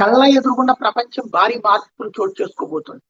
కళ్ళ ఎదురుగుండా ప్రపంచం భారీ మార్పులు చోటు చేసుకోబోతుంది.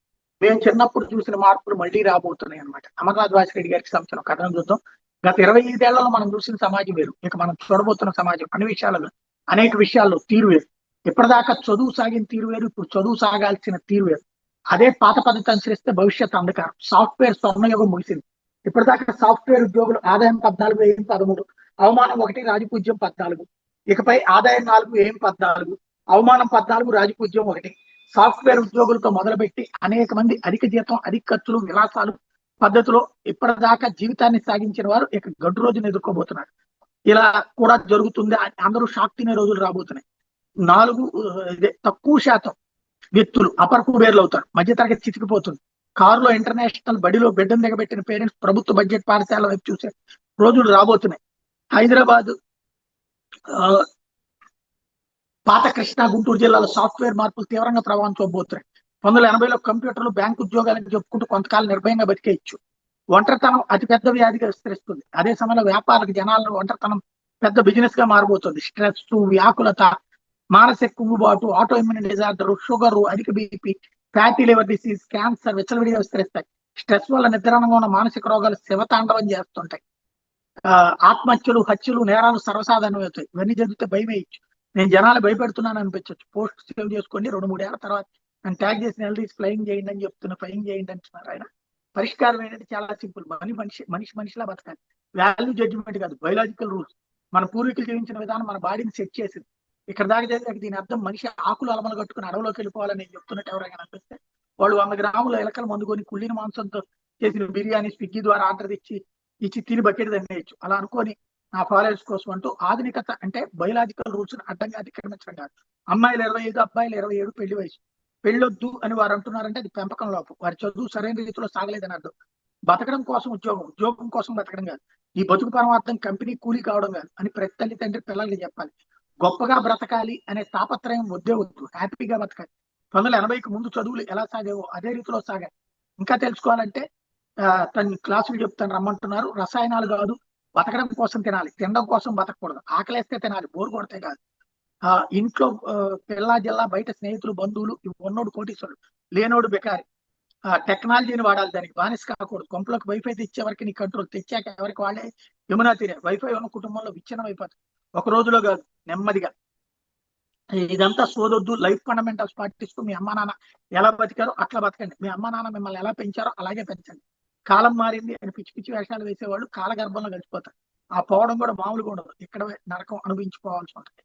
మేము చిన్నప్పుడు చూసిన మార్పులు మళ్ళీ రాబోతున్నాయి అన్నమాట. అమర్నాథ్ వాసిరెడ్డి గారికి సంబంధించిన కథనం చూద్దాం. గత 25 ఏళ్లలో మనం చూసిన సమాజం వేరు. ఇక మనం చూడబోతున్న సమాజం అన్ని విషయాలలో అనేక విషయాల్లో తీరు వేరు. ఇప్పటిదాకా చదువు సాగిన తీరు వేరు, ఇప్పుడు చదువు సాగాల్సిన తీరు వేరు. అదే పాత పద్ధతి అనుసరిస్తే భవిష్యత్ అంధకారం. సాఫ్ట్వేర్ స్వర్ణయుగం ముగిసింది. ఇప్పటిదాకా సాఫ్ట్వేర్ ఉద్యోగులు ఆదాయం 14, వ్యయం 13, అవమానం 1, రాజపూజ్యం 14. ఇకపై ఆదాయం 4, వ్యయం 14, అవమానం 14, రాజపూజ్యం 1. సాఫ్ట్వేర్ ఉద్యోగులతో మొదలుపెట్టి అనేక మంది అధిక జీతం, అధిక ఖర్చులు, విలాసాలు పద్ధతిలో ఇప్పటిదాకా జీవితాన్ని సాగించిన వారు ఇక గడ్డు రోజును ఎదుర్కోబోతున్నారు. ఇలా కూడా జరుగుతుంది. అందరూ షాక్ తినే రోజులు రాబోతున్నాయి. 4 తక్కువ శాతం వ్యక్తులు అపర్ కుబేర్లు అవుతారు. మధ్యతరగతి చితికిపోతుంది. కారులో ఇంటర్నేషనల్, బడిలో బిడ్డను దిగబెట్టిన పేరెంట్స్ ప్రభుత్వ బడ్జెట్ పాఠశాల వైపు చూసే రోజులు రాబోతున్నాయి. హైదరాబాద్, పాత కృష్ణా, గుంటూరు జిల్లాలో సాఫ్ట్వేర్ మార్పులు తీవ్రంగా ప్రభావం చూపబోతున్నాయి. 1980లో కంప్యూటర్లు, బ్యాంకు ఉద్యోగాలను చెప్పుకుంటూ కొంతకాలం నిర్భయంగా బతికేయచ్చు. ఒంటరితనం అతిపెద్ద వ్యాధిగా విస్తరిస్తుంది. అదే సమయంలో వ్యాపారులకు జనాలను ఒంటరితనం పెద్ద బిజినెస్ గా మారబోతుంది. స్ట్రెస్, వ్యాకులత, మానసిక కుంగుబాటు, ఆటో ఇమ్యూన్ డిజార్డర్, షుగర్, అధిక BP, fatty liver disease, cancer విచ్చలవిడిగా విస్తరిస్తాయి. స్ట్రెస్ వల్ల నిద్రాణంగా ఉన్న మానసిక రోగాలు శివతాండవం చేస్తుంటాయి. ఆత్మహత్యలు, హత్యలు, నేరాలు సర్వసాధారణం అవుతాయి. ఇవన్నీ జరిగితే భయం వేయచ్చు. నేను జనాలు భయపెడుతున్నాను అనిపించవచ్చు. పోస్ట్ సేవ్ చేసుకోండి, 2-3 ఏళ్ల తర్వాత నేను ట్యాగ్ చేసి తీసి ఫ్లయింగ్ చేయండి అని చెప్తున్నా. ఫ్లయింగ్ చేయండి అంటున్నారు ఆయన. పరిష్కారం ఏంటంటే చాలా సింపుల్. మనిషిలా బతకాలి. వాల్యూ జడ్జిమెంట్ కాదు, బయలాజికల్ రూల్స్. మన పూర్వీకులు జీవించిన విధానం మన బాడీని సెట్ చేసింది. ఇక్కడ దాకా జరిగితే దీని అర్థం మనిషి ఆకులు అలమలు కట్టుకుని అడవులోకి వెళ్ళిపోవాలని నేను చెప్తున్నట్టు ఎవరైనా అనిపిస్తే వాళ్ళు 100 గ్రాముల ఎలకలు మందుకొని కుళ్ళిన మాంసంతో చేసిన బిర్యానీ స్విగ్గీ ద్వారా ఆర్డర్ ఇచ్చి తిని బకెట్ తినేయచ్చు. అలా అనుకొని నా ఫాలోవర్స్ కోసం అంటూ ఆధునికత అంటే బయలాజికల్ రూల్స్ అడ్డంగా అతిక్రమించడం కాదు. అమ్మాయిలు 25, అబ్బాయిలు 27 పెళ్లి వయసు. పెళ్ళొద్దు అని వారు అంటున్నారంటే అది పెంపకం లోపం. వారి చదువు సరైన రీతిలో సాగలేదని అర్థం. బతకడం కోసం ఉద్యోగం, ఉద్యోగం కోసం బతకడం కాదు. ఈ బతుకు పరమార్థం కంపెనీ కూలీ కావడం కాదు అని ప్రతి తల్లి తండ్రి పిల్లలకి చెప్పాలి. గొప్పగా బ్రతకాలి అనే తాపత్రయం వద్దే వద్దు, హ్యాపీగా బతకాలి. 1980కి ముందు చదువులు ఎలా సాగేవో అదే రీతిలో సాగాలి. ఇంకా తెలుసుకోవాలంటే తన క్లాసులు చెప్తాను రమ్మంటున్నారు. రసాయనాలు కాదు, బతకడం కోసం తినాలి, తినడం కోసం బతకూడదు. ఆకలేస్తే తినాలి, బోరు కొడితే కాదు. ఇంట్లో పిల్లా జిల్లా, బయట స్నేహితులు, బంధువులు, ఉన్నోడు కోటీశ్వరుడు, లేనోడు బెకారి. టెక్నాలజీని వాడాలి, దానికి బానిస కాకూడదు. కొంపలోకి వైఫై తెచ్చే వరకు నీ కంట్రోల్, తెచ్చాక ఎవరికి వాళ్ళే యమునా తీరే. వైఫై ఉన్న కుటుంబంలో విచ్ఛిన్నం అయిపోతుంది. ఒక రోజులో కాదు, నెమ్మదిగా. ఇదంతా సోదొద్దు. లైఫ్ ఫండమెంటల్స్ పాటిస్తూ మీ అమ్మా నాన్న ఎలా బతికారో అట్లా బతకండి. మీ అమ్మా నాన్న మిమ్మల్ని ఎలా పెంచారో అలాగే పెంచండి. కాలం మారింది అని పిచ్చి పిచ్చి వేషాలు వేసేవాళ్ళు కాలగర్భంలో కలిసిపోతారు. ఆ పోవడం కూడా మామూలుగా ఉండదు. ఇక్కడ నరకం అనుభవించుకోవాల్సి ఉంటుంది.